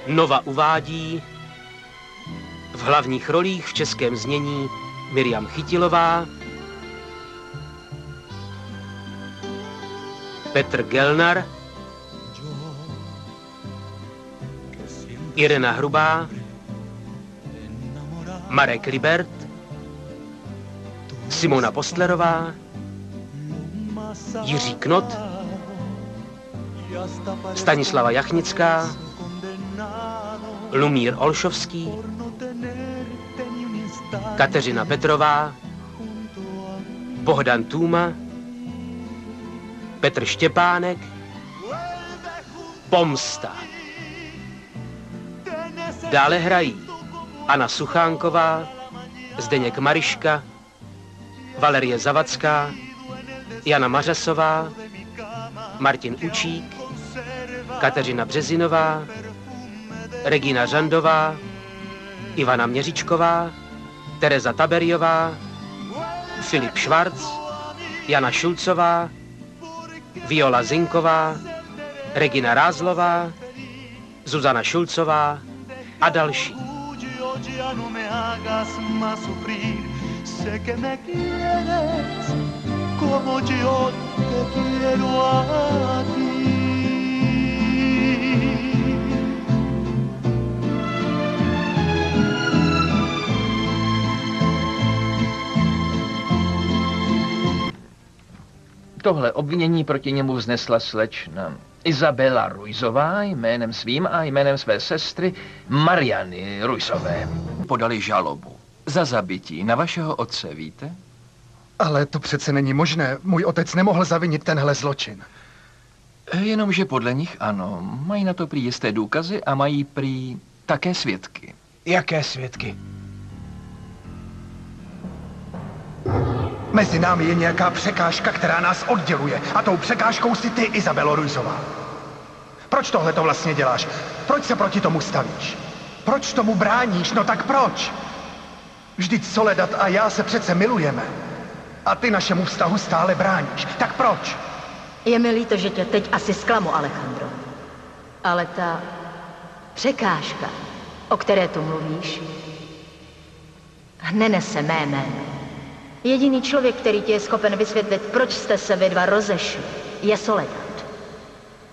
Nova uvádí v hlavních rolích v českém znění Miriam Chytilová, Petr Gelnar, Irena Hrubá, Marek Ribert, Simona Postlerová, Jiří Knot, Stanislava Jachnická, Lumír Olšovský, Kateřina Petrová, Bohdan Tůma, Petr Štěpánek, Pomsta. Dále hrají Anna Suchánková, Zdeněk Mariška, Valerie Zavacká, Jana Mařasová, Martin Učík, Kateřina Březinová, Regina Žandová, Ivana Měřičková, Tereza Taberiová, Filip Švarc, Jana Šulcová, Viola Zinková, Regina Rázlová, Zuzana Šulcová a další. Tohle obvinění proti němu vznesla slečna Izabela Ruizová jménem svým a jménem své sestry Mariany Ruizové. Podali žalobu za zabití na vašeho otce, víte? Ale to přece není možné. Můj otec nemohl zavinit tenhle zločin. Jenomže podle nich ano. Mají na to prý jisté důkazy a mají prý také svědky. Jaké svědky? Mezi námi je nějaká překážka, která nás odděluje. A tou překážkou si ty, Izabelo Ruizová. Proč tohle to vlastně děláš? Proč se proti tomu stavíš? Proč tomu bráníš? No tak proč? Vždyť Soledad a já se přece milujeme. A ty našemu vztahu stále bráníš. Tak proč? Je mi líto, že tě teď asi zklamu, Alejandro. Ale ta překážka, o které tu mluvíš, nenese mé jméno. Jediný člověk, který ti je schopen vysvětlit, proč jste se vy dva rozešli, je Soledad.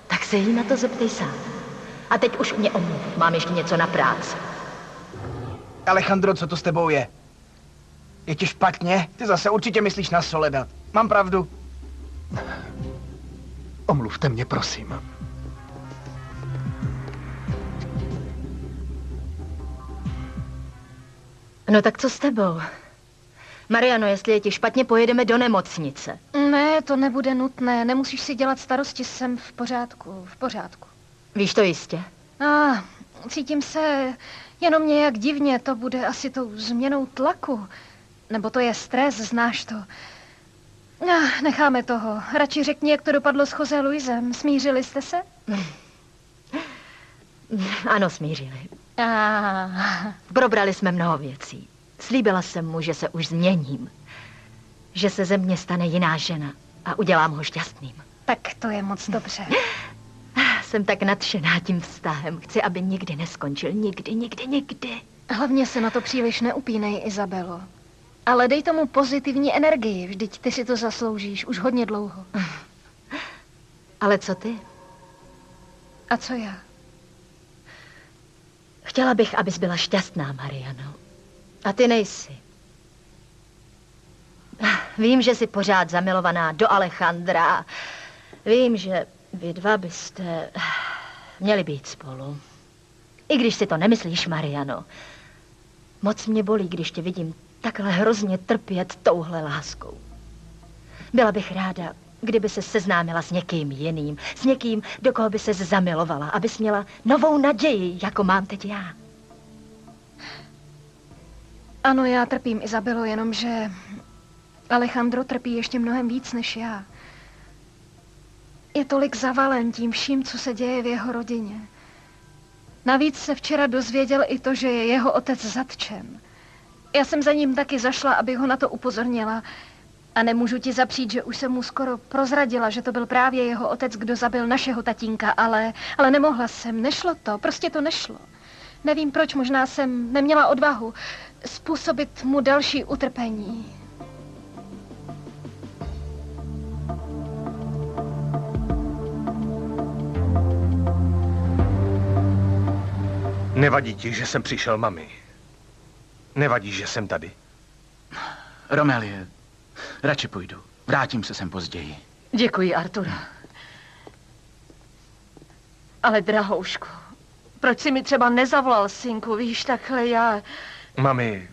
Tak se jí na to zeptej sám. A teď už mě omluv, mám ještě něco na práci. Alejandro, co to s tebou je? Je ti špatně? Ty zase určitě myslíš na Soledad. Mám pravdu? Omluvte mě, prosím. No tak co s tebou? Mariano, jestli je ti špatně, pojedeme do nemocnice. Ne, to nebude nutné. Nemusíš si dělat starosti, jsem v pořádku, v pořádku. Víš to jistě? Cítím se jenom nějak divně, to bude asi tou změnou tlaku. Nebo to je stres, znáš to. Necháme toho. Radši řekni, jak to dopadlo s José Luisem. Smířili jste se? Ano, smířili. Probrali jsme mnoho věcí. Slíbila jsem mu, že se už změním. Že se ze mě stane jiná žena a udělám ho šťastným. Tak to je moc dobře. Jsem tak nadšená tím vztahem. Chci, aby nikdy neskončil. Nikdy, nikdy, nikdy. Hlavně se na to příliš neupínej, Izabelo. Ale dej tomu pozitivní energii. Vždyť ty si to zasloužíš už hodně dlouho. Ale co ty? A co já? Chtěla bych, abys byla šťastná, Mariano. A ty nejsi. Vím, že jsi pořád zamilovaná do Alejandra. Vím, že vy dva byste měli být spolu. I když si to nemyslíš, Mariano. Moc mě bolí, když tě vidím takhle hrozně trpět touhle láskou. Byla bych ráda, kdyby se seznámila s někým jiným. S někým, do koho by se zamilovala. Abys měla novou naději, jako mám teď já. Ano, já trpím, Izabelo, jenomže Alejandro trpí ještě mnohem víc než já. Je tolik zavalen tím vším, co se děje v jeho rodině. Navíc se včera dozvěděl i to, že je jeho otec zatčen. Já jsem za ním taky zašla, aby ho na to upozornila. A nemůžu ti zapřít, že už jsem mu skoro prozradila, že to byl právě jeho otec, kdo zabil našeho tatínka, ale nemohla jsem, nešlo to, prostě to nešlo. Nevím proč, možná jsem neměla odvahu způsobit mu další utrpení. Nevadí ti, že jsem přišel, mami? Nevadí, že jsem tady? Romelie, radši půjdu. Vrátím se sem později. Děkuji, Artur. Ale drahoušku, proč jsi mi třeba nezavolal, synku, víš, takhle já... Mami,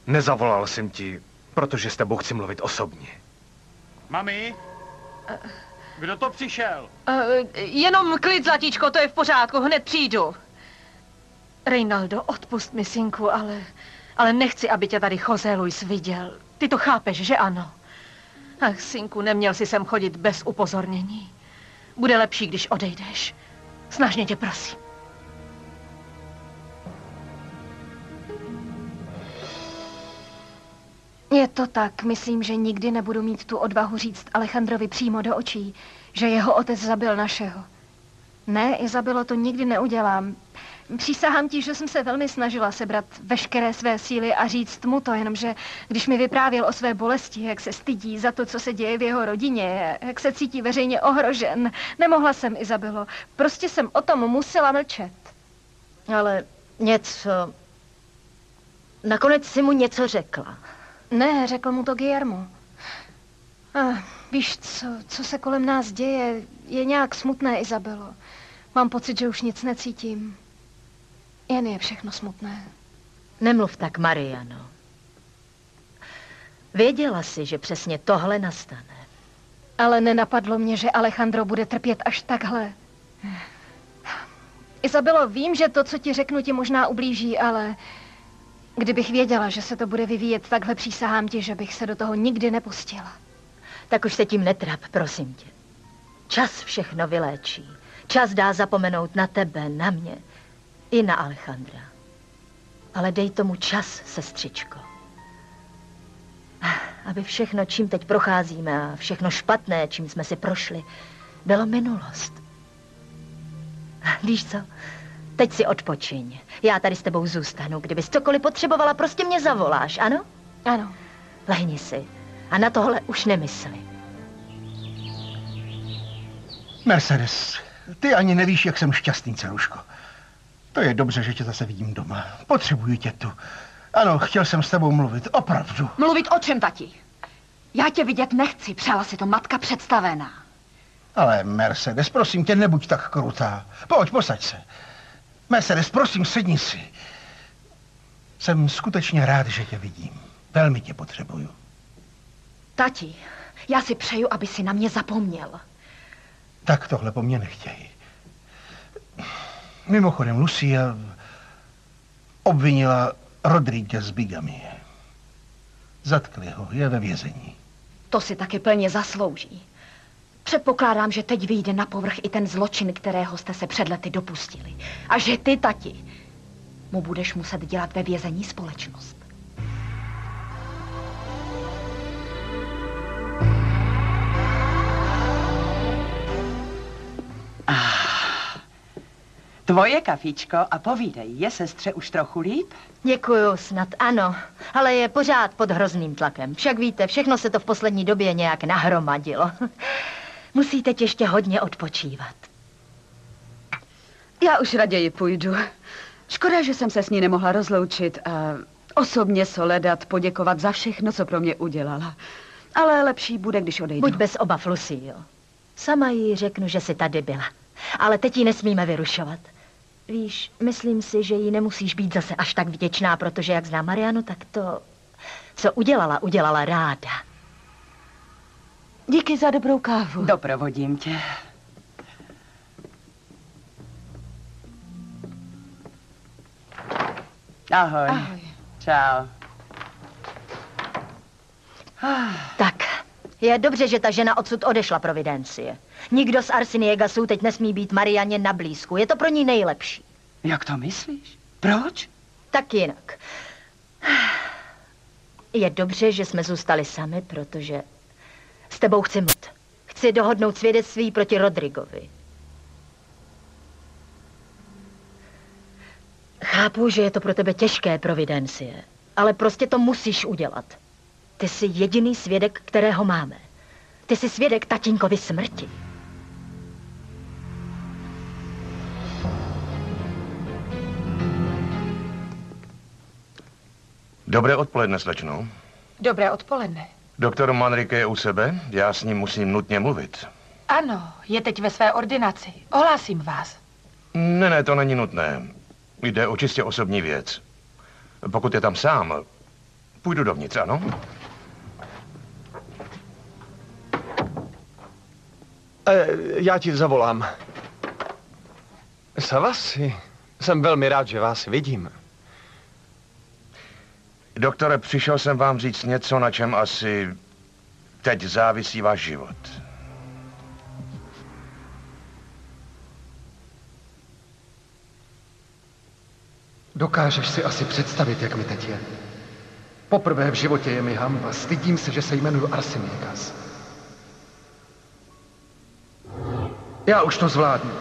nezavolal jsem ti, protože s tebou chci mluvit osobně. Mami? Kdo to přišel? Jenom klid, zlatíčko, to je v pořádku, hned přijdu. Reynaldo, odpust mi, synku, ale nechci, aby tě tady José Luis viděl. Ty to chápeš, že ano? Ach, synku, neměl jsi sem chodit bez upozornění. Bude lepší, když odejdeš. Snažně tě prosím. Je to tak, myslím, že nikdy nebudu mít tu odvahu říct Alejandrovi přímo do očí, že jeho otec zabil našeho. Ne, Izabelo, to nikdy neudělám. Přísahám ti, že jsem se velmi snažila sebrat veškeré své síly a říct mu to, jenomže když mi vyprávěl o své bolesti, jak se stydí za to, co se děje v jeho rodině, jak se cítí veřejně ohrožen, nemohla jsem, Izabelo. Prostě jsem o tom musela mlčet. Ale něco... Nakonec si mu něco řekla. Ne, řekl mu to Guillermo. Víš, co se kolem nás děje, je nějak smutné, Izabelo. Mám pocit, že už nic necítím. Jen je všechno smutné. Nemluv tak, Mariano. Věděla jsi, že přesně tohle nastane. Ale nenapadlo mě, že Alejandro bude trpět až takhle. Izabelo, vím, že to, co ti řeknu, ti možná ublíží, ale kdybych věděla, že se to bude vyvíjet takhle, přísahám ti, že bych se do toho nikdy nepustila. Tak už se tím netrap, prosím tě. Čas všechno vyléčí. Čas dá zapomenout na tebe, na mě i na Alejandra. Ale dej tomu čas, sestřičko. Aby všechno, čím teď procházíme a všechno špatné, čím jsme si prošli, bylo minulost. Víš co? Teď si odpočiň. Já tady s tebou zůstanu. Kdybys cokoliv potřebovala, prostě mě zavoláš, ano? Ano. Lehni si a na tohle už nemysli. Mercedes, ty ani nevíš, jak jsem šťastný, dceruško. To je dobře, že tě zase vidím doma. Potřebuji tě tu. Ano, chtěl jsem s tebou mluvit, opravdu. Mluvit o čem, tati? Já tě vidět nechci, přála si to matka představená. Ale Mercedes, prosím tě, nebuď tak krutá. Pojď, posaď se. Mercedes, prosím, sedni si. Jsem skutečně rád, že tě vidím. Velmi tě potřebuju. Tati, já si přeju, aby si na mě zapomněl. Tak tohle po mně nechtěj. Mimochodem, Lucia obvinila Rodríguez z bigamie. Zatkli ho, je ve vězení. To si taky plně zaslouží. Předpokládám, že teď vyjde na povrch i ten zločin, kterého jste se před lety dopustili. A že ty, tati, mu budeš muset dělat ve vězení společnost. Tvoje kafičko a povídej, je sestře už trochu líp? Děkuju, snad ano, ale je pořád pod hrozným tlakem. Však víte, všechno se to v poslední době nějak nahromadilo. Musí teď ještě hodně odpočívat. Já už raději půjdu. Škoda, že jsem se s ní nemohla rozloučit a osobně Soledad poděkovat za všechno, co pro mě udělala. Ale lepší bude, když odejdu. Buď bez obav, Lucio. Sama jí řeknu, že jsi tady byla. Ale teď ji nesmíme vyrušovat. Víš, myslím si, že jí nemusíš být zase až tak vděčná, protože jak znám Marianu, tak to, co udělala ráda. Díky za dobrou kávu. Doprovodím tě. Ahoj. Ahoj. Čau. Tak, je dobře, že ta žena odsud odešla, Providencie. Nikdo z Arciniegasů teď nesmí být Marianě na blízku. Je to pro ní nejlepší. Jak to myslíš? Proč? Tak jinak. Je dobře, že jsme zůstali sami, protože s tebou chci mluvit. Chci dohodnout svědectví proti Rodrigovi. Chápu, že je to pro tebe těžké, Providencie, ale prostě to musíš udělat. Ty jsi jediný svědek, kterého máme. Ty jsi svědek tatínkovi smrti. Dobré odpoledne, slečno. Dobré odpoledne. Doktor Manrique je u sebe? Já s ním musím nutně mluvit. Ano, je teď ve své ordinaci. Ohlásím vás. Ne, to není nutné. Jde o čistě osobní věc. Pokud je tam sám, půjdu dovnitř, ano? Já ti zavolám. Savasi, jsem velmi rád, že vás vidím. Doktore, přišel jsem vám říct něco, na čem asi teď závisí váš život. Dokážeš si asi představit, jak mi teď je. Poprvé v životě je mi hanba. Stydím se, že se jmenuji Arseniakas. Já už to zvládnu.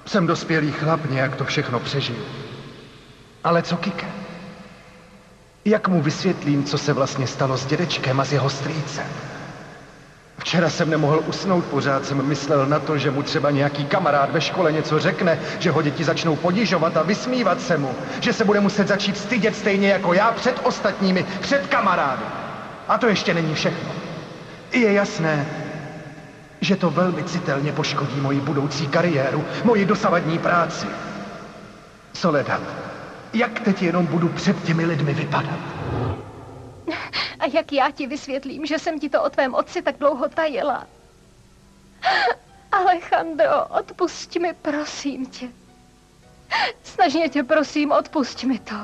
Jsem dospělý chlap, nějak to všechno přežiju. Ale co Kike? Jak mu vysvětlím, co se vlastně stalo s dědečkem a s jeho strýcem? Včera jsem nemohl usnout, pořád jsem myslel na to, že mu třeba nějaký kamarád ve škole něco řekne, že ho děti začnou ponižovat a vysmívat se mu, že se bude muset začít stydět stejně jako já před ostatními, před kamarády. A to ještě není všechno. Je jasné, že to velmi citelně poškodí moji budoucí kariéru, moji dosavadní práci. Soledad, jak teď jenom budu před těmi lidmi vypadat? A jak já ti vysvětlím, že jsem ti to o tvém otci tak dlouho tajila? Alejandro, odpusť mi, prosím tě. Snažně tě prosím, odpusť mi to.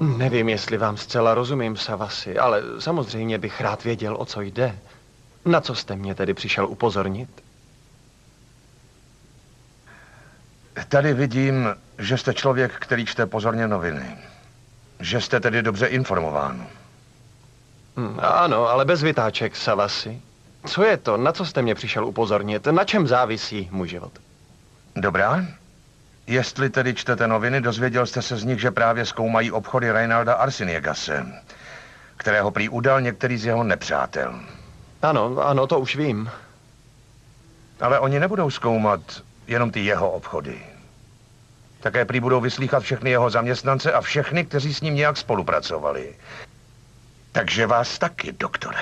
Nevím, jestli vám zcela rozumím, Savasi, ale samozřejmě bych rád věděl, o co jde. Na co jste mě tedy přišel upozornit? Tady vidím, že jste člověk, který čte pozorně noviny. Že jste tedy dobře informován. Ano, ale bez vytáček, Savasi. Co je to? Na co jste mě přišel upozornit? Na čem závisí můj život? Dobrá. Jestli tedy čtete noviny, dozvěděl jste se z nich, že právě zkoumají obchody Reinalda Arseniagase, kterého prý udal některý z jeho nepřátel. Ano, to už vím. Ale oni nebudou zkoumat jenom ty jeho obchody. Také prý budou vyslýchat všechny jeho zaměstnance a všechny, kteří s ním nějak spolupracovali. Takže vás taky, doktore.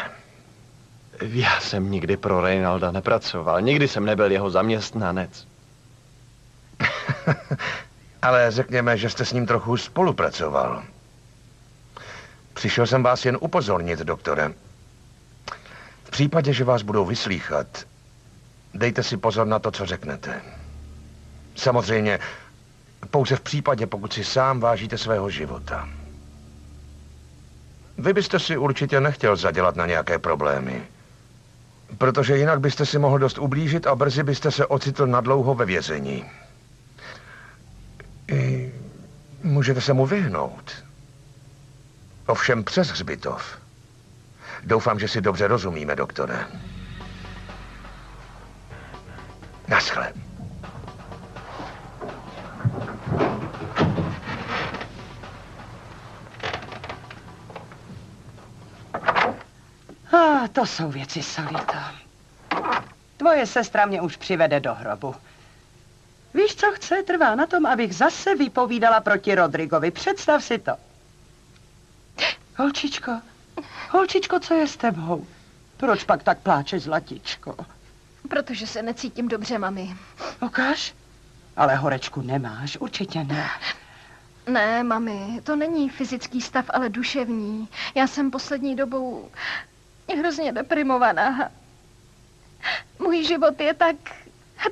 Já jsem nikdy pro Reinalda nepracoval. Nikdy jsem nebyl jeho zaměstnanec. Ale řekněme, že jste s ním trochu spolupracoval. Přišel jsem vás jen upozornit, doktore. V případě, že vás budou vyslýchat, dejte si pozor na to, co řeknete. Samozřejmě, pouze v případě, pokud si sám vážíte svého života. Vy byste si určitě nechtěl zadělat na nějaké problémy, protože jinak byste si mohl dost ublížit a brzy byste se ocitl nadlouho ve vězení. I můžete se mu vyhnout. Ovšem přes hřbitov. Doufám, že si dobře rozumíme, doktore. Naschle. To jsou věci, Solito. Tvoje sestra mě už přivede do hrobu. Víš, co chce? Trvá na tom, abych zase vypovídala proti Rodrigovi. Představ si to. Holčičko, co je s tebou? Proč pak tak pláčeš, zlatičko? Protože se necítím dobře, mami. Ukáž? Ale horečku nemáš, určitě ne. Ne, mami, to není fyzický stav, ale duševní. Já jsem poslední dobou hrozně deprimovaná. Můj život je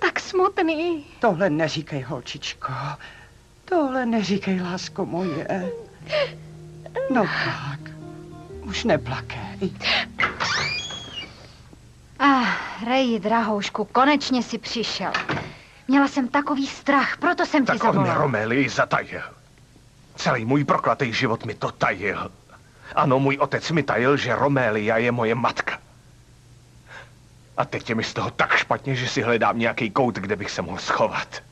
tak smutný. Tohle neříkej, holčičko. Tohle neříkej, lásko moje. No tak, už neplakej. Reji, drahoušku, konečně si přišel. Měla jsem takový strach, proto jsem ti zavolala. Tak on Romeli zatajil. Celý můj prokletý život mi to tajil. Ano, můj otec mi tajil, že Romélia je moje matka. A teď je mi z toho tak špatně, že si hledám nějaký kout, kde bych se mohl schovat.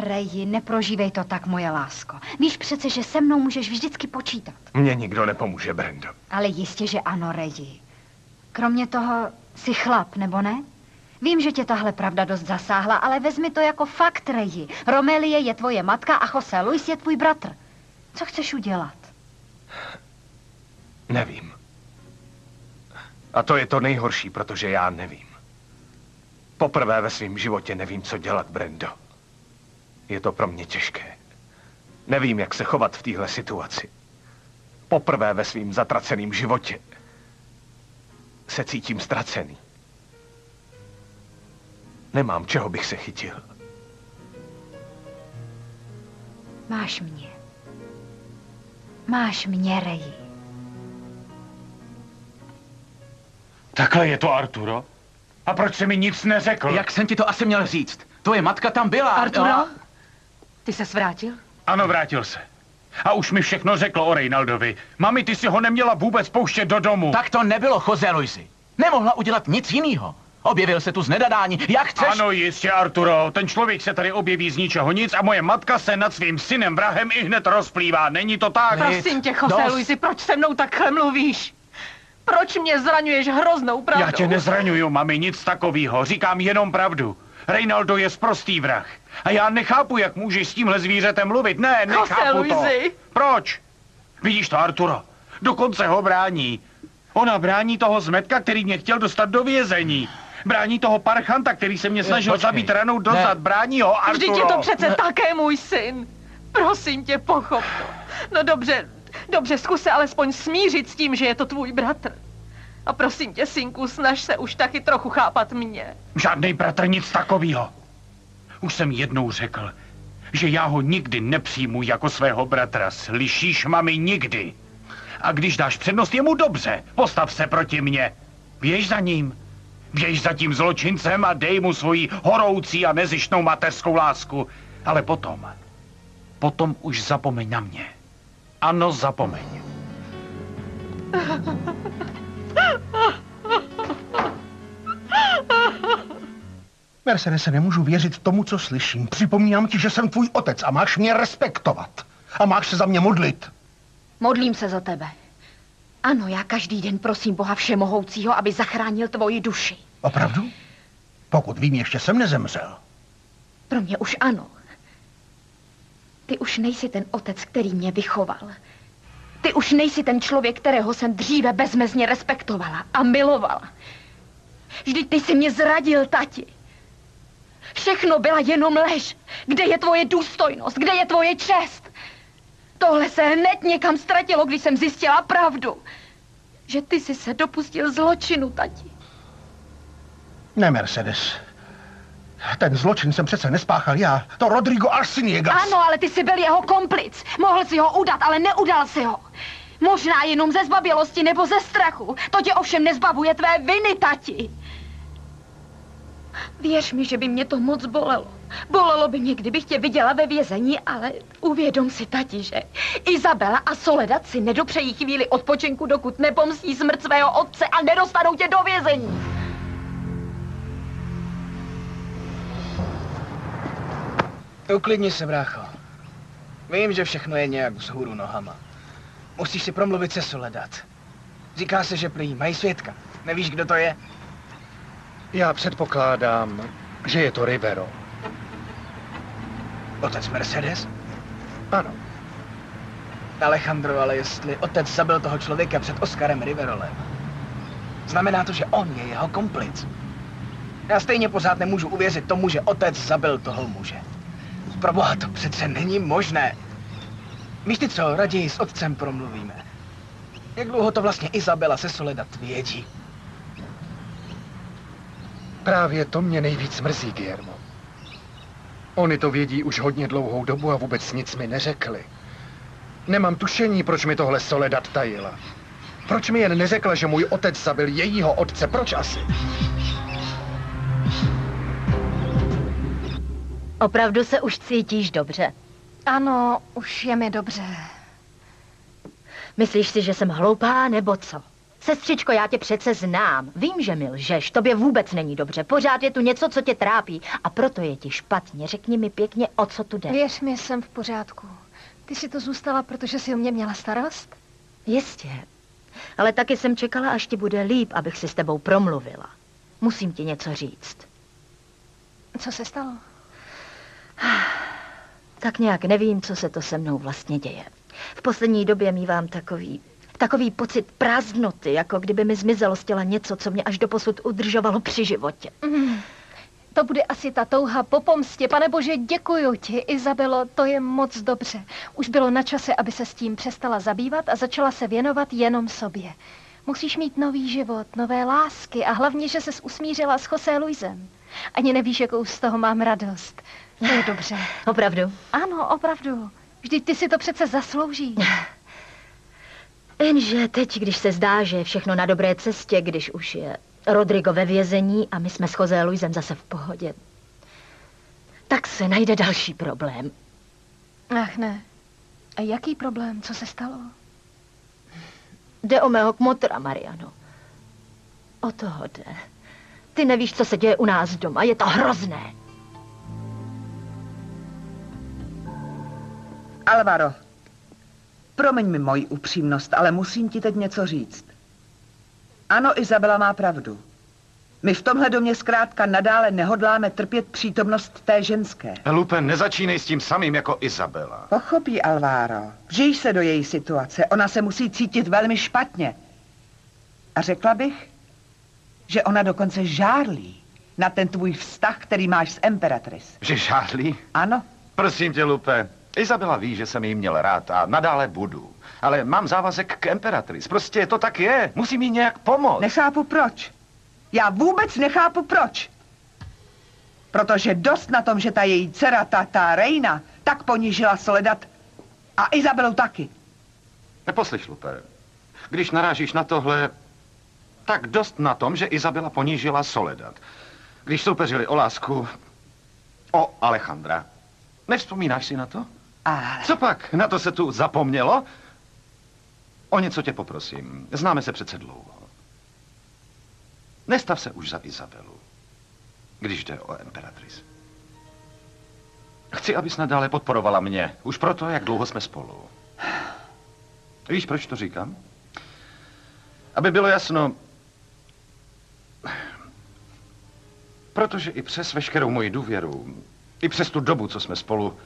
Reji, neprožívej to tak, moje lásko. Víš přece, že se mnou můžeš vždycky počítat. Mně nikdo nepomůže, Brendo. Ale jistě, že ano, Reji. Kromě toho, jsi chlap, nebo ne? Vím, že tě tahle pravda dost zasáhla, ale vezmi to jako fakt, Reji. Romélie je tvoje matka a José Luis je tvůj bratr. Co chceš udělat? Nevím. A to je to nejhorší, protože já nevím. Poprvé ve svém životě nevím, co dělat, Brendo. Je to pro mě těžké. Nevím, jak se chovat v téhle situaci. Poprvé ve svém zatraceném životě se cítím ztracený. Nemám, čeho bych se chytil. Máš mě. Máš mě, Reji. Takhle je to, Arturo? A proč jsi mi nic neřekl? Jak jsem ti to asi měl říct? Tvoje matka tam byla. Arturo, ty ses vrátil? Ano, vrátil se. A už mi všechno řekl o Reynaldovi. Mami, ty si ho neměla vůbec pouštět do domu. Tak to nebylo, José Luisi. Nemohla udělat nic jiného. Objevil se tu z nedadání. Jak chceš? Ano, jistě, Arturo. Ten člověk se tady objeví z ničeho nic a moje matka se nad svým synem vrahem i hned rozplývá. Není to tak? Prosím tě, José Luisi, proč se mnou takhle mluvíš? Proč mě zraňuješ hroznou pravdou? Já tě nezraňuju, mami, nic takového. Říkám jenom pravdu. Reynaldo je sprostý vrah. A já nechápu, jak můžeš s tímhle zvířetem mluvit. Ne, nechápu to. Proč? Vidíš to, Arturo? Dokonce ho brání. Ona brání toho zmetka, který mě chtěl dostat do vězení. Brání toho parchanta, který se mě snažil zabít ranou do zad. Brání ho, Arturo. Vždyť je to přece také můj syn. Prosím tě, pochop to. No dobře, zkus se alespoň smířit s tím, že je to tvůj bratr. A prosím tě, synku, snaž se už taky trochu chápat mě. Žádnej bratr, nic takového. Už jsem jednou řekl, že já ho nikdy nepřijmu jako svého bratra. Slyšíš, mami, nikdy. A když dáš přednost jemu, dobře, postav se proti mně. Běž za ním. Běž za tím zločincem a dej mu svoji horoucí a nezištnou mateřskou lásku. Ale potom už zapomeň na mě. Ano, zapomeň. Mercedese, nemůžu věřit tomu, co slyším. Připomínám ti, že jsem tvůj otec a máš mě respektovat. A máš se za mě modlit. Modlím se za tebe. Ano, já každý den prosím Boha Všemohoucího, aby zachránil tvoji duši. Opravdu? Pokud vím, ještě jsem nezemřel. Pro mě už ano. Ty už nejsi ten otec, který mě vychoval. Ty už nejsi ten člověk, kterého jsem dříve bezmezně respektovala a milovala. Vždyť ty jsi mě zradil, tati. Všechno byla jenom lež. Kde je tvoje důstojnost? Kde je tvoje čest? Tohle se hned někam ztratilo, když jsem zjistila pravdu. Že ty jsi se dopustil zločinu, tati. Ne, Mercedes. Ten zločin jsem přece nespáchal já. To Rodrigo Arciniegas. Ano, ale ty jsi byl jeho komplic. Mohl si ho udat, ale neudal si ho. Možná jenom ze zbabělosti nebo ze strachu. To tě ovšem nezbavuje tvé viny, tati. Věř mi, že by mě to moc bolelo. Bolelo by mě, kdybych tě viděla ve vězení, ale uvědom si, tati, že Izabela a Soledad si nedopřejí chvíli odpočinku, dokud nepomstí smrt svého otce a nedostanou tě do vězení. Uklidni se, brácho. Vím, že všechno je nějak vzhůru nohama. Musíš si promluvit se Soledad. Říká se, že prý mají svědka. Nevíš, kdo to je? Já předpokládám, že je to Rivero. Otec Mercedes? Ano. Alejandro, ale jestli otec zabil toho člověka před Oscarem Riverolem, znamená to, že on je jeho komplic. Já stejně pořád nemůžu uvěřit tomu, že otec zabil toho muže. Proboha, to přece není možné. Víš ty co, raději s otcem promluvíme. Jak dlouho to vlastně Izabela se Soledad vědí? Právě to mě nejvíc mrzí, Guillermo. Oni to vědí už hodně dlouhou dobu a vůbec nic mi neřekli. Nemám tušení, proč mi tohle Soledad tajila. Proč mi jen neřekla, že můj otec zabil jejího otce? Proč asi? Opravdu se už cítíš dobře. Ano, už je mi dobře. Myslíš si, že jsem hloupá, nebo co? Sestřičko, já tě přece znám. Vím, že mi lžeš, tobě vůbec není dobře. Pořád je tu něco, co tě trápí a proto je ti špatně. Řekni mi pěkně, o co tu jde. Věř mi, jsem v pořádku. Ty si to zůstala, protože si o mě měla starost? Jistě. Ale taky jsem čekala, až ti bude líp, abych si s tebou promluvila. Musím ti něco říct. Co se stalo? Tak nějak nevím, co se to se mnou vlastně děje. V poslední době mívám takový pocit prázdnoty, jako kdyby mi zmizelo z těla něco, co mě až doposud udržovalo při životě. To bude asi ta touha po pomstě. Pane Bože, děkuju ti, Izabelo, to je moc dobře. Už bylo na čase, aby se s tím přestala zabývat a začala se věnovat jenom sobě. Musíš mít nový život, nové lásky a hlavně, že ses usmířila s José Luisem. Ani nevíš, jakou z toho mám radost. To je dobře. Opravdu? Ano, opravdu. Vždyť ty si to přece zasloužíš. Jenže teď, když se zdá, že je všechno na dobré cestě, když už je Rodrigo ve vězení a my jsme s José Luisem zase v pohodě, tak se najde další problém. Ach ne. A jaký problém? Co se stalo? Jde o mého kmotra, Mariano. O toho jde. Ty nevíš, co se děje u nás doma. Je to hrozné. Alvaro, promiň mi moji upřímnost, ale musím ti teď něco říct. Ano, Izabela má pravdu. My v tomhle domě zkrátka nadále nehodláme trpět přítomnost té ženské. Lupe, nezačínej s tím samým jako Izabela. Pochopí, Alvaro. Vžij se do její situace. Ona se musí cítit velmi špatně. A řekla bych, že ona dokonce žárlí na ten tvůj vztah, který máš s Imperatrice. Že žárlí? Ano. Prosím tě, Lupe, Izabela ví, že jsem jí měl rád a nadále budu. Ale mám závazek k Imperatrice. Prostě to tak je. Musím jí nějak pomoct. Nechápu proč. Já vůbec nechápu proč. Protože dost na tom, že ta její dcera, ta Reina, tak ponížila Soledad a Izabelu taky. Neposlyš, Lupe. Když narážíš na tohle, tak dost na tom, že Izabela ponížila Soledad. Když soupeřili o lásku, o Alejandra. Nevzpomínáš si na to? Ale... Co pak? Na to se tu zapomnělo? O něco tě poprosím. Známe se přece dlouho. Nestav se už za Izabelu, když jde o Imperatrice. Chci, abys nadále podporovala mě. Už proto, jak dlouho jsme spolu. Víš, proč to říkám? Aby bylo jasno, protože i přes veškerou moji důvěru, i přes tu dobu, co jsme spolu,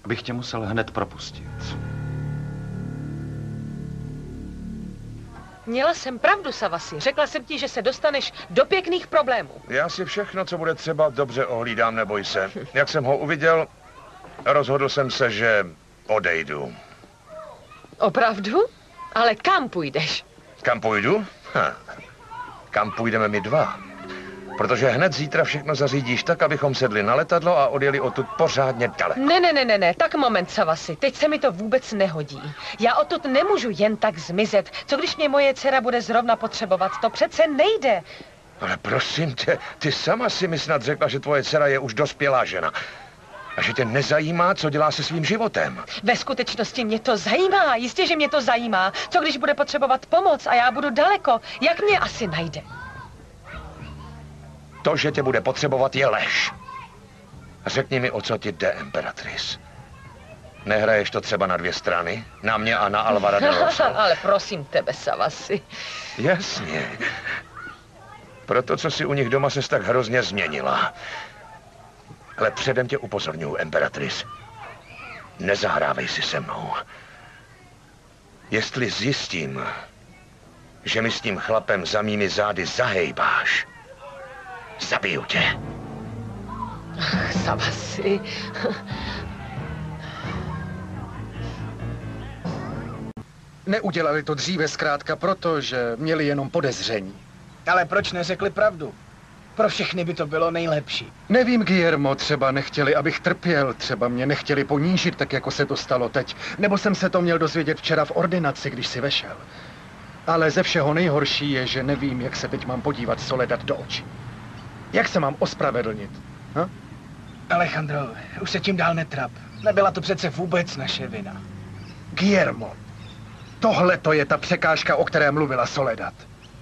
bych tě musel hned propustit. Měla jsem pravdu, Savasi. Řekla jsem ti, že se dostaneš do pěkných problémů. Já si všechno, co bude třeba, dobře ohlídám, neboj se. Jak jsem ho uviděl, rozhodl jsem se, že odejdu. Opravdu? Ale kam půjdeš? Kam půjdu? Kam půjdeme my dva? Protože hned zítra všechno zařídíš tak, abychom sedli na letadlo a odjeli odtud pořádně daleko. Ne, tak moment, Savasi, teď se mi to vůbec nehodí. Já odtud nemůžu jen tak zmizet. Co když mě moje dcera bude zrovna potřebovat? To přece nejde. Ale prosím tě, ty sama si mi snad řekla, že tvoje dcera je už dospělá žena. A že tě nezajímá, co dělá se svým životem. Ve skutečnosti mě to zajímá, jistě, že mě to zajímá. Co když bude potřebovat pomoc a já budu daleko? Jak mě asi najde? To, že tě bude potřebovat, je lež. Řekni mi, o co ti jde, Imperatrice. Nehraješ to třeba na dvě strany? Na mě a na Alvara de Rosso? Ale prosím tebe, Savasi. Jasně. Proto, co si u nich doma ses tak hrozně změnila. Ale předem tě upozorňuji, Imperatrice. Nezahrávej si se mnou. Jestli zjistím, že mi s tím chlapem za mými zády zahejbáš, zabiju tě. Savasi. Neudělali to dříve zkrátka proto, že měli jenom podezření. Ale proč neřekli pravdu? Pro všechny by to bylo nejlepší. Nevím, Guillermo, třeba nechtěli, abych trpěl, třeba mě nechtěli ponížit, tak jako se to stalo teď. Nebo jsem se to měl dozvědět včera v ordinaci, když si vešel. Ale ze všeho nejhorší je, že nevím, jak se teď mám podívat Soledad do očí. Jak se mám ospravedlnit? Ha? Alejandro, už se tím dál netrap. Nebyla to přece vůbec naše vina. Guillermo, tohle to je ta překážka, o které mluvila Soledad.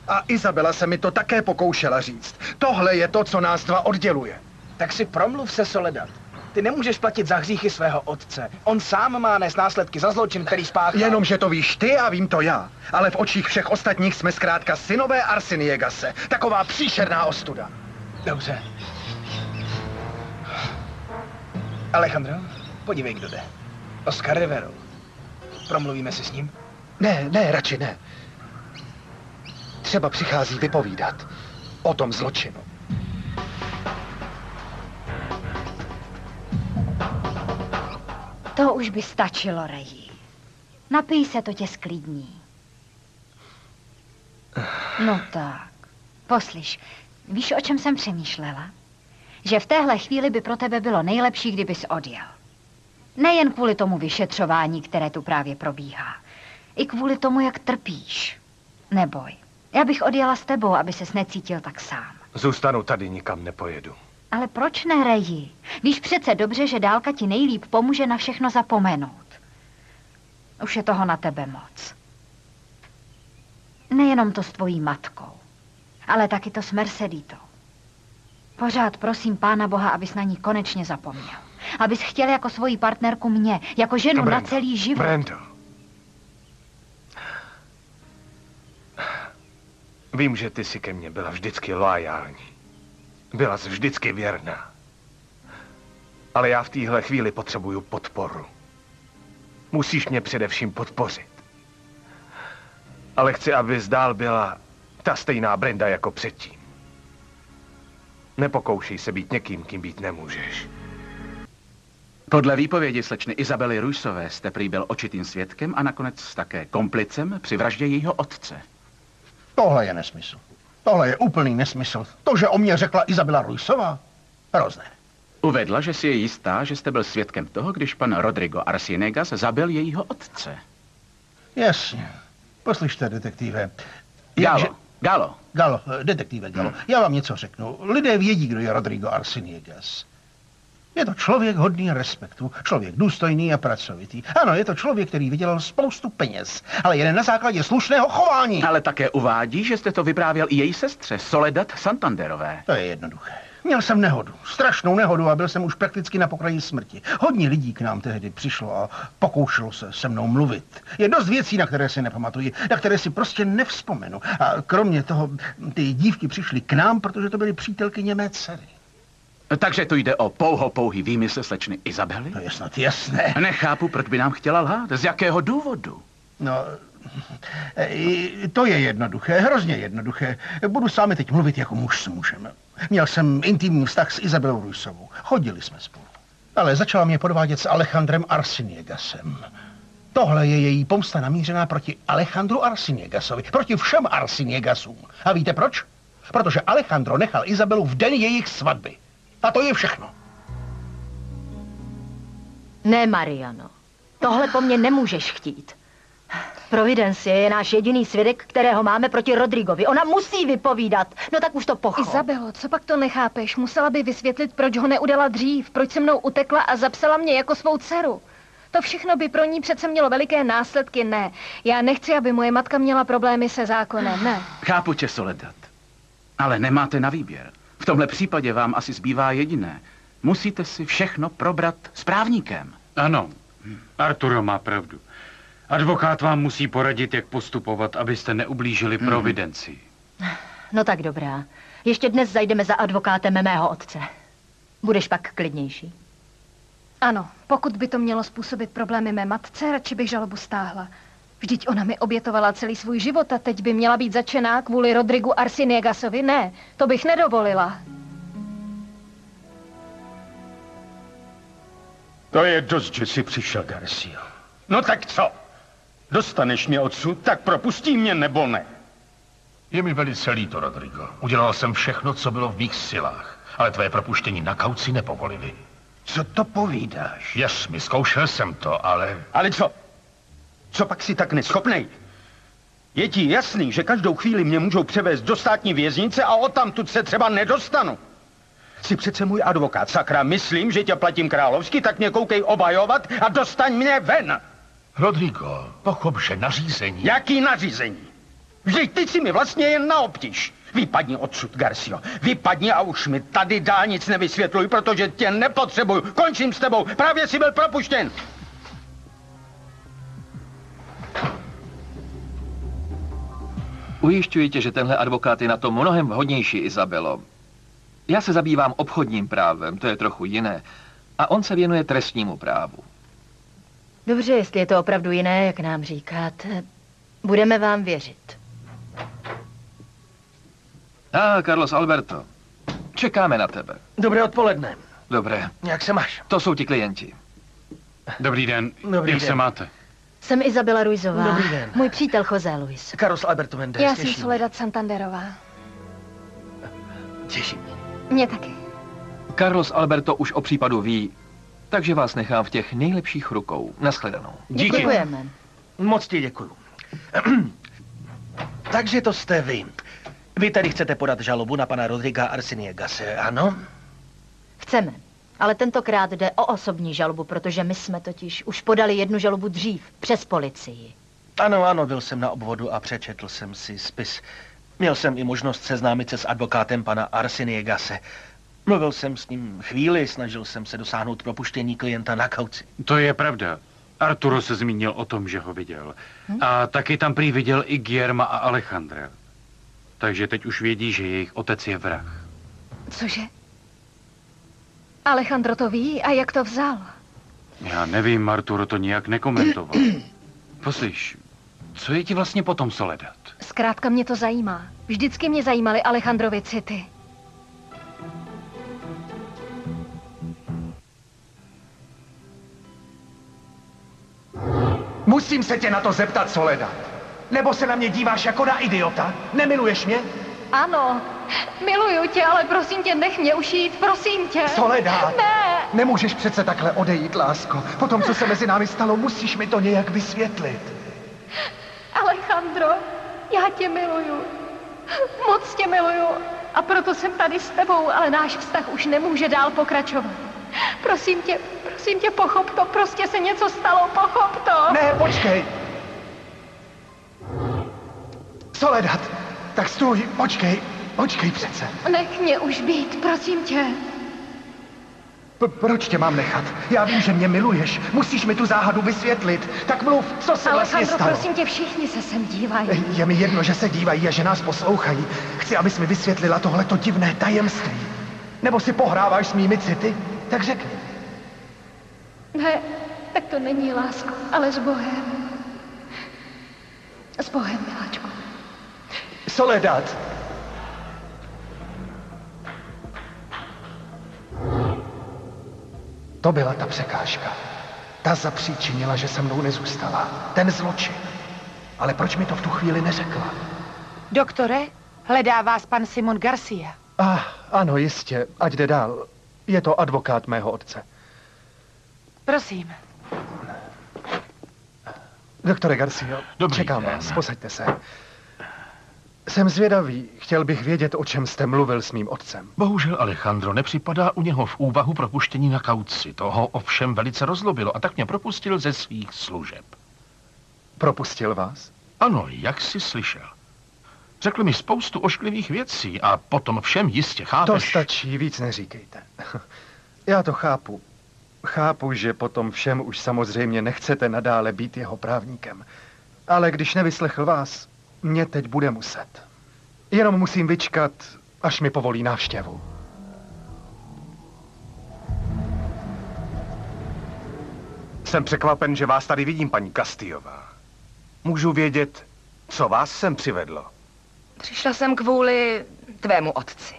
A Izabela se mi to také pokoušela říct. Tohle je to, co nás dva odděluje. Tak si promluv se, Soledad. Ty nemůžeš platit za hříchy svého otce. On sám má nést následky za zločin, který spáchal. Jenomže to víš ty a vím to já. Ale v očích všech ostatních jsme zkrátka synové Arciniegase. Taková příšerná ostuda. Dobře. Alejandro, podívej, kdo jde. Oscar Rivero. Promluvíme si s ním? Ne, radši ne. Třeba přichází vypovídat o tom zločinu. To už by stačilo, Reji. Napij se, to tě sklidní. No tak, poslyš, víš, o čem jsem přemýšlela? Že v téhle chvíli by pro tebe bylo nejlepší, kdybys odjel. Nejen kvůli tomu vyšetřování, které tu právě probíhá. I kvůli tomu, jak trpíš. Neboj, já bych odjela s tebou, aby ses necítil tak sám. Zůstanu tady, nikam nepojedu. Ale proč ne, Reji? Víš přece dobře, že dálka ti nejlíp pomůže na všechno zapomenout. Už je toho na tebe moc. Nejenom to s tvojí matkou, ale taky to s Merceditou. Pořád prosím Pána Boha, abys na ní konečně zapomněl. Abys chtěl jako svoji partnerku mě, jako ženu na celý život. Brendo. Vím, že ty si ke mně byla vždycky loajální. Byla jsi vždycky věrná. Ale já v téhle chvíli potřebuju podporu. Musíš mě především podpořit. Ale chci, abys dál byla ta stejná Brenda jako předtím. Nepokoušej se být někým, kým být nemůžeš. Podle výpovědi slečny Izabely Ruysové jste prý byl očitým svědkem a nakonec také komplicem při vraždě jejího otce. Tohle je nesmysl. Tohle je úplný nesmysl. To, že o mě řekla Izabela Ruysová, hrozné. Uvedla, že si je jistá, že jste byl svědkem toho, když pan Rodrigo Arciniegas zabil jejího otce. Jasně. Poslyšte, detektive. Galo, detektive Galo. Já vám něco řeknu. Lidé vědí, kdo je Rodrigo Arciniegas. Je to člověk hodný respektu, člověk důstojný a pracovitý. Ano, je to člověk, který vydělal spoustu peněz, ale jen na základě slušného chování. Ale také uvádí, že jste to vyprávěl i její sestře, Soledad Santanderové. To je jednoduché. Měl jsem nehodu, strašnou nehodu a byl jsem už prakticky na pokraji smrti. Hodně lidí k nám tehdy přišlo a pokoušelo se se mnou mluvit. Je dost věcí, na které si nepamatuji, na které si prostě nevzpomenu. A kromě toho, ty dívky přišly k nám, protože to byly přítelkyně mé dcery. Takže to jde o pouhý výmysl slečny Izabely? To je snad jasné. Nechápu, proč by nám chtěla lhát. Z jakého důvodu? No, to je jednoduché, hrozně jednoduché. Budu s vámi teď mluvit jako muž s mužem. Měl jsem intimní vztah s Izabelou Ruysovou. Chodili jsme spolu. Ale začala mě podvádět s Alejandrem Arciniegasem. Tohle je její pomsta namířená proti Alejandru Arciniegasovi. Proti všem Arciniegasům. A víte proč? Protože Alejandro nechal Izabelu v den jejich svatby. A to je všechno. Ne, Mariano. Tohle po mně nemůžeš chtít. Providencie je náš jediný svědek, kterého máme proti Rodrigovi. Ona musí vypovídat. No tak už to pochop. Izabelo, co pak to nechápeš? Musela by vysvětlit, proč ho neudala dřív, proč se mnou utekla a zapsala mě jako svou dceru. To všechno by pro ní přece mělo veliké následky, ne. Já nechci, aby moje matka měla problémy se zákonem, ne. Chápu tě, Soledad. Ale nemáte na výběr. V tomhle případě vám asi zbývá jediné. Musíte si všechno probrat s právníkem. Ano, Arturo má pravdu. Advokát vám musí poradit, jak postupovat, abyste neublížili providenci. No tak dobrá. Ještě dnes zajdeme za advokátem mého otce. Budeš pak klidnější? Ano, pokud by to mělo způsobit problémy mé matce, radši bych žalobu stáhla. Vždyť ona mi obětovala celý svůj život a teď by měla být začená kvůli Rodrigu Arciniegasovi. Ne, to bych nedovolila. To je dost, že jsi přišel, Garcia. No tak co? Dostaneš mě odsud, tak propustí mě nebo ne? Je mi velice líto, Rodrigo. Udělal jsem všechno, co bylo v mých silách, ale tvé propuštění na kauci nepovolili. Co to povídáš? Jasně, zkoušel jsem to, ale... Ale co? Co pak si tak neschopnej? Je ti jasný, že každou chvíli mě můžou převést do státní věznice a odtamtud se třeba nedostanu. Jsi přece můj advokát, sakra. Myslím, že tě platím královsky, tak mě koukej obhajovat a dostaň mě ven. Rodrigo, pochop, že nařízení... Jaký nařízení? Vždyť ty si mi vlastně jen na obtíž. Vypadni odsud, Garcio. Vypadni a už mi tady dál nic nevysvětluj, protože tě nepotřebuju. Končím s tebou. Právě jsi byl propuštěn. Ujišťuji tě, že tenhle advokát je na to mnohem vhodnější, Izabelo. Já se zabývám obchodním právem, to je trochu jiné. A on se věnuje trestnímu právu. Dobře, jestli je to opravdu jiné, jak nám říkáte, budeme vám věřit. Carlos Alberto, čekáme na tebe. Dobré odpoledne. Dobré. Jak se máš? To jsou ti klienti. Dobrý den. Dobrý Jak den. se máte? Jsem Izabela Ruizová. Dobrý den. Můj přítel José Luis. Carlos Alberto Méndez. Já jsem Soledad Santanderová. Těší mě. Mě taky. Carlos Alberto už o případu ví, takže vás nechám v těch nejlepších rukou. Naschledanou. Díky. Děkujeme. Moc ti děkuju. Takže to jste vy. Vy tady chcete podat žalobu na pana Rodriga Arciniegase, ano? Chceme. Ale tentokrát jde o osobní žalobu, protože my jsme totiž už podali jednu žalobu dřív, přes policii. Ano, byl jsem na obvodu a přečetl jsem si spis. Měl jsem i možnost seznámit se s advokátem pana Arciniegase. Mluvil jsem s ním chvíli, snažil jsem se dosáhnout propuštění klienta na kauci. To je pravda. Arturo se zmínil o tom, že ho viděl. A taky tam prý viděl i Guillerma a Alejandra. Takže teď už vědí, že jejich otec je vrah. Cože? Alejandro to ví a jak to vzal? Já nevím, Arturo to nijak nekomentoval. Poslyš, co je ti vlastně potom, Soledad? Zkrátka mě to zajímá. Vždycky mě zajímaly Alejandrovy city. Musím se tě na to zeptat, Soledad. Nebo se na mě díváš jako na idiota? Nemiluješ mě? Ano, miluju tě, ale prosím tě, nech mě už jít, prosím tě. Soledad! Ne! Nemůžeš přece takhle odejít, lásko. Po tom, co se mezi námi stalo, musíš mi to nějak vysvětlit. Alejandro, já tě miluju. Moc tě miluju. A proto jsem tady s tebou, ale náš vztah už nemůže dál pokračovat. Prosím tě, pochop to, prostě se něco stalo, pochop to. Ne, počkej. Soledad, tak stůj, počkej přece. Nech mě už být, prosím tě. Proč tě mám nechat? Já vím, že mě miluješ. Musíš mi tu záhadu vysvětlit. Tak mluv, co se vlastně Alejandro, stalo. prosím tě, všichni se sem dívají. Je mi jedno, že se dívají a že nás poslouchají. Chci, abys mi vysvětlila tohleto divné tajemství. Nebo si pohráváš s mými city? Tak řekni. Ne, tak to není lásko, ale s Bohem. S Bohem, miláčku. Soledad. To byla ta překážka. Ta zapříčinila, že se mnou nezůstala. Ten zločin. Ale proč mi to v tu chvíli neřekla? Doktore, hledá vás pan Simon Garcia. Ano, jistě, ať jde dál. Je to advokát mého otce. Prosím. Doktore Garcia, čekám vás, posaďte se. Jsem zvědavý, chtěl bych vědět, o čem jste mluvil s mým otcem. Bohužel Alejandro nepřipadá u něho v úvahu propuštění na kauci. To ho ovšem velice rozlobilo a tak mě propustil ze svých služeb. Propustil vás? Ano, jak jsi slyšel. Řekl mi spoustu ošklivých věcí a potom všem jistě chápeš. To stačí, víc neříkejte. Já to chápu. Chápu, že potom všem už samozřejmě nechcete nadále být jeho právníkem. Ale když nevyslechl vás, mě teď bude muset. Jenom musím vyčkat, až mi povolí návštěvu. Jsem překvapen, že vás tady vidím, paní Castillová. Můžu vědět, co vás sem přivedlo? Přišla jsem kvůli tvému otci.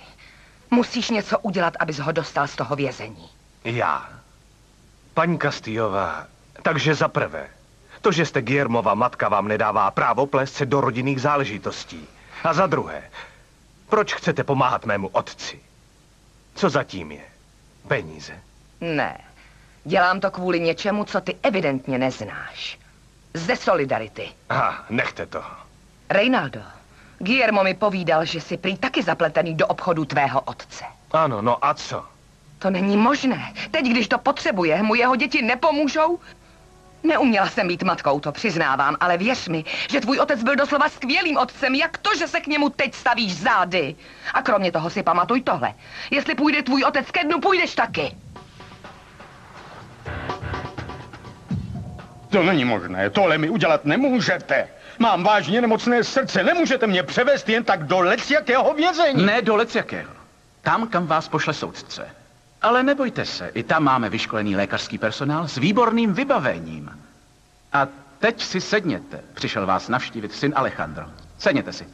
Musíš něco udělat, abys ho dostal z toho vězení. Já? Paní Castillová, takže za prvé, to, že jste Guillermova matka, vám nedává právo plést se do rodinných záležitostí. A za druhé, proč chcete pomáhat mému otci? Co zatím je? Peníze? Ne, dělám to kvůli něčemu, co ty evidentně neznáš. Ze solidarity. Nechte toho. Reynaldo, Guillermo mi povídal, že jsi prý taky zapletený do obchodu tvého otce. Ano, no a co? To není možné. Teď, když to potřebuje, mu jeho děti nepomůžou? Neuměla jsem být matkou, to přiznávám, ale věř mi, že tvůj otec byl doslova skvělým otcem. Jak to, že se k němu teď stavíš zády? A kromě toho si pamatuj tohle. Jestli půjde tvůj otec ke dnu, půjdeš taky. To není možné, tohle mi udělat nemůžete. Mám vážně nemocné srdce, nemůžete mě převést jen tak do lecjakého vězení. Ne do lecjakého. Tam, kam vás pošle soudce. Ale nebojte se, i tam máme vyškolený lékařský personál s výborným vybavením. A teď si sedněte. Přišel vás navštívit syn Alejandro. Sedněte si.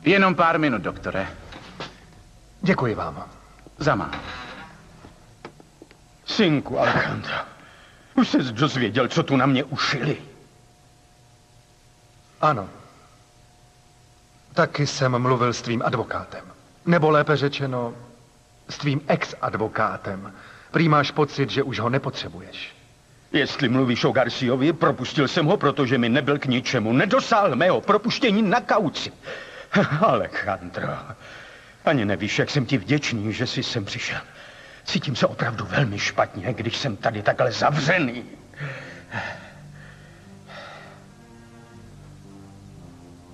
Jenom pár minut, doktore. Děkuji vám. Za má. Synku Alejandro, už jsi dozvěděl, co tu na mě ušili? Ano. Taky jsem mluvil s tvým advokátem. Nebo lépe řečeno, s tvým ex-advokátem. Prý máš pocit, že už ho nepotřebuješ. Jestli mluvíš o Garciovi, propustil jsem ho, protože mi nebyl k ničemu. Nedosáhl mého propuštění na kauci. Alejandro, ani nevíš, jak jsem ti vděčný, že jsi sem přišel. Cítím se opravdu velmi špatně, když jsem tady takhle zavřený.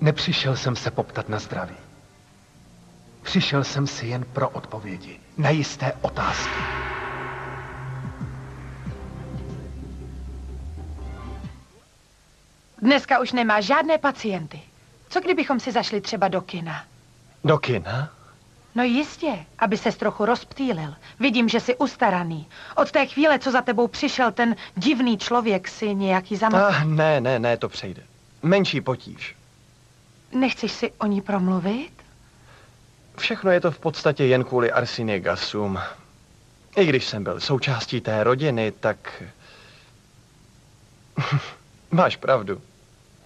Nepřišel jsem se poptat na zdraví. Přišel jsem si jen pro odpovědi na jisté otázky. Dneska už nemá žádné pacienty. Co kdybychom si zašli třeba do kina? Do kina? No jistě, aby ses trochu rozptýlil. Vidím, že jsi ustaraný. Od té chvíle, co za tebou přišel ten divný člověk, si nějaký zamat... Ne, to přejde. Menší potíž. Nechceš si o ní promluvit? Všechno je to v podstatě jen kvůli Arsinie Gasum. I když jsem byl součástí té rodiny, tak... Máš pravdu.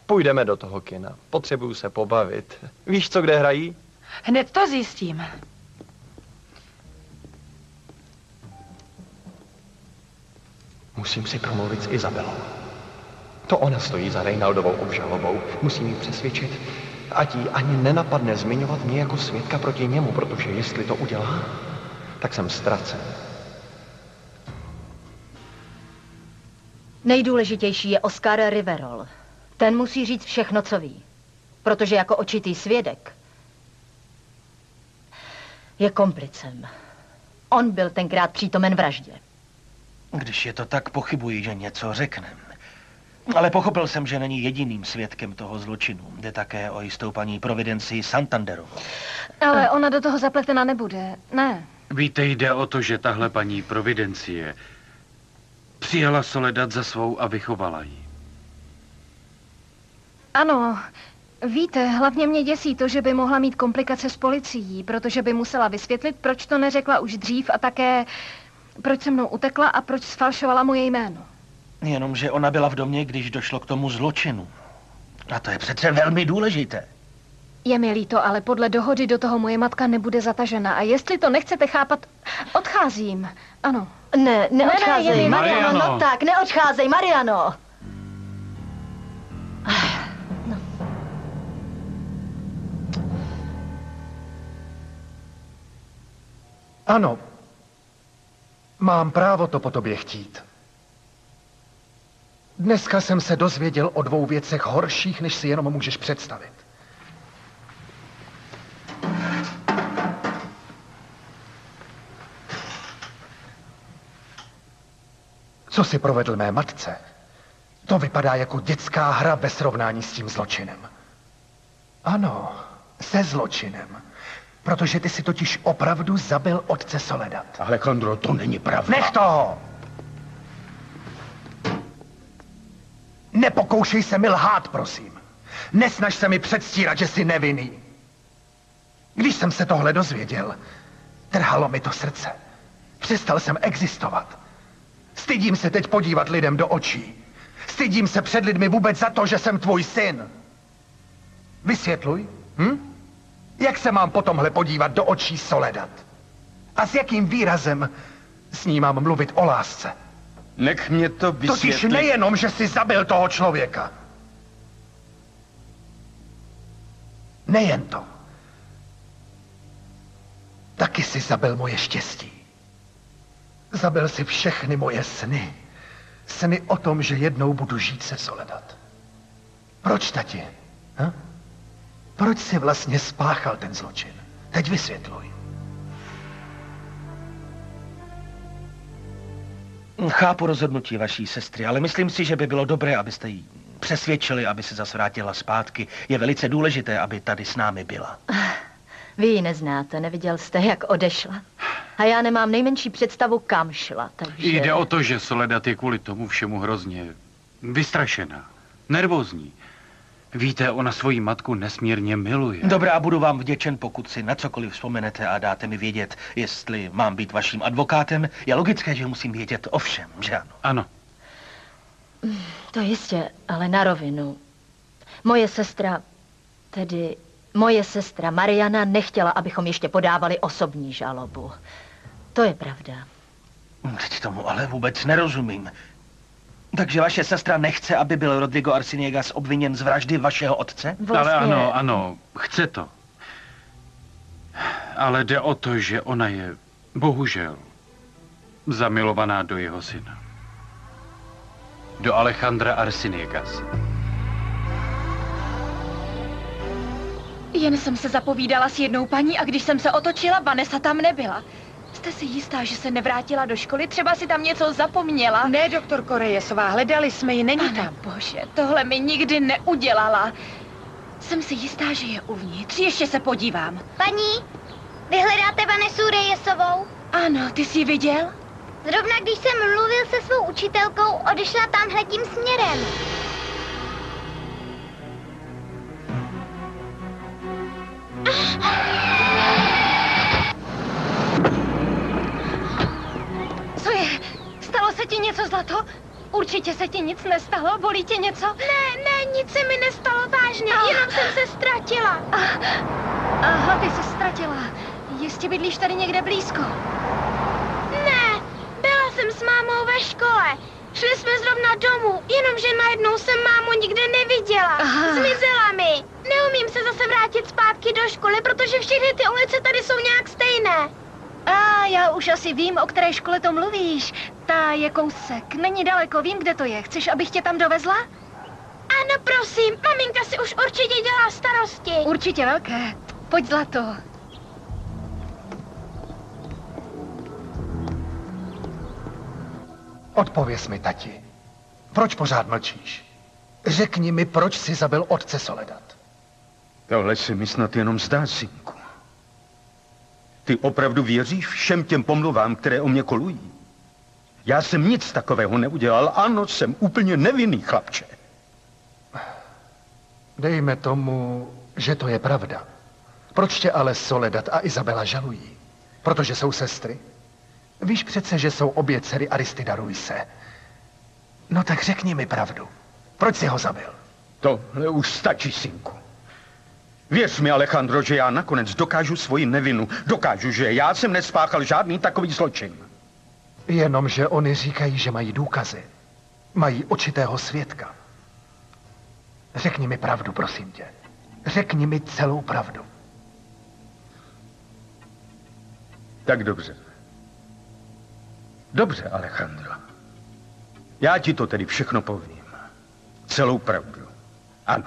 Půjdeme do toho kina. Potřebuju se pobavit. Víš, co kde hrají? Hned to zjistím. Musím si promluvit s Izabelou. To ona stojí za Reinaldovou obžalobou. Musím ji přesvědčit, ať jí ani nenapadne zmiňovat mě jako svědka proti němu, protože jestli to udělá, tak jsem ztracen. Nejdůležitější je Oscar Riverol. Ten musí říct všechno, co ví. Protože jako očitý svědek je komplicem. On byl tenkrát přítomen vraždě. Když je to tak, pochybuji, že něco řekne. Ale pochopil jsem, že není jediným svědkem toho zločinu. Jde také o jistou paní Providencii Santanderovou. Ale ona do toho zapletena nebude, ne. Víte, jde o to, že tahle paní Providencie přijala Soledad za svou a vychovala ji. Ano, víte, hlavně mě děsí to, že by mohla mít komplikace s policií, protože by musela vysvětlit, proč to neřekla už dřív a také proč se mnou utekla a proč sfalšovala moje jméno. Jenomže ona byla v domě, když došlo k tomu zločinu. A to je přece velmi důležité. Je mi líto, ale podle dohody do toho moje matka nebude zatažena. A jestli to nechcete chápat, odcházím. Ano. Ne, neodcházej, ne, Mariano. No tak, neodcházej, Mariano. No. Ano. Mám právo to po tobě chtít. Dneska jsem se dozvěděl o 2 věcech horších, než si jenom můžeš představit. Co si provedl mé matce, to vypadá jako dětská hra ve srovnání s tím zločinem. Ano, se zločinem. Protože ty si totiž opravdu zabil otce Soledad. Alejandro, to není pravda. Nech toho! Nepokoušej se mi lhát, prosím. Nesnaž se mi předstírat, že jsi nevinný. Když jsem se tohle dozvěděl, trhalo mi to srdce. Přestal jsem existovat. Stydím se teď podívat lidem do očí. Stydím se před lidmi vůbec za to, že jsem tvůj syn. Vysvětluj, Jak se mám potomhle podívat do očí Soledad? A s jakým výrazem s ní mám mluvit o lásce? Nech mě to vysvětlit. Totiž nejenom, že jsi zabil toho člověka. Nejen to. Taky si zabil moje štěstí. Zabil si všechny moje sny. Sny o tom, že jednou budu žít se Soledad. Proč, tati? Ha? Proč jsi vlastně spáchal ten zločin? Teď vysvětluj. Chápu rozhodnutí vaší sestry, ale myslím si, že by bylo dobré, abyste ji přesvědčili, aby se zas vrátila zpátky. Je velice důležité, aby tady s námi byla. Vy ji neznáte, neviděl jste, jak odešla. A já nemám nejmenší představu, kam šla, takže... Jde o to, že Soledad je kvůli tomu všemu hrozně vystrašená, nervózní. Víte, ona svoji matku nesmírně miluje. Dobrá, budu vám vděčen, pokud si na cokoliv vzpomenete a dáte mi vědět, jestli mám být vaším advokátem. Je logické, že musím vědět o všem, že ano? Ano. To jistě, ale na rovinu. Moje sestra Mariana nechtěla, abychom ještě podávali osobní žalobu. To je pravda. Teď tomu ale vůbec nerozumím. Takže vaše sestra nechce, aby byl Rodrigo Arciniegas obviněn z vraždy vašeho otce? Vlastně... Ale ano, chce to. Ale jde o to, že ona je, bohužel, zamilovaná do jeho syna. Do Alejandra Arciniegas. Jen jsem se zapovídala s jednou paní a když jsem se otočila, Vanessa tam nebyla. Jste si jistá, že se nevrátila do školy? Třeba si tam něco zapomněla? Ne, doktorko Rejesová, hledali jsme ji, není tam. Bože, tohle mi nikdy neudělala. Jsem si jistá, že je uvnitř, ještě se podívám. Paní, vy hledáte Vanessu Rejesovou? Ano, ty jsi ji viděl? Zrovna když jsem mluvil se svou učitelkou, odešla tamhletím směrem. Co je? Stalo se ti něco, Zlato? Určitě se ti nic nestalo? Bolí tě něco? Ne, nic se mi nestalo vážně, jenom jsem se ztratila. Aha, ty se ztratila. Jistě bydlíš tady někde blízko. Ne, byla jsem s mámou ve škole. Šli jsme zrovna domů, jenomže najednou jsem mámu nikde neviděla. Aha. Zmizela mi. Neumím se zase vrátit zpátky do školy, protože všechny ty ulice tady jsou nějak stejné. Já už asi vím, o které škole to mluvíš. Ta je kousek. Není daleko, vím, kde to je. Chceš, abych tě tam dovezla? Ano, prosím, maminka si už určitě dělá starosti. Určitě velké. Pojď, Zlato. Odpověz mi, tati. Proč pořád mlčíš? Řekni mi, proč jsi zabil otce Soledad. Tohle si mi snad jenom zdá, synku. Ty opravdu věříš všem těm pomluvám, které o mě kolují? Já jsem nic takového neudělal. Ano, jsem úplně nevinný, chlapče. Dejme tomu, že to je pravda. Proč tě ale Soledad a Isabela žalují? Protože jsou sestry? Víš přece, že jsou obě dcery Aristida Ruise. No tak řekni mi pravdu. Proč jsi ho zabil? Tohle už stačí, synku. Věř mi, Alejandro, že já nakonec dokážu svoji nevinu. Dokážu, že já jsem nespáchal žádný takový zločin. Jenomže oni říkají, že mají důkazy. Mají očitého svědka. Řekni mi pravdu, prosím tě. Řekni mi celou pravdu. Tak dobře. Dobře, Alejandro. Já ti to tedy všechno povím. Celou pravdu. Ano.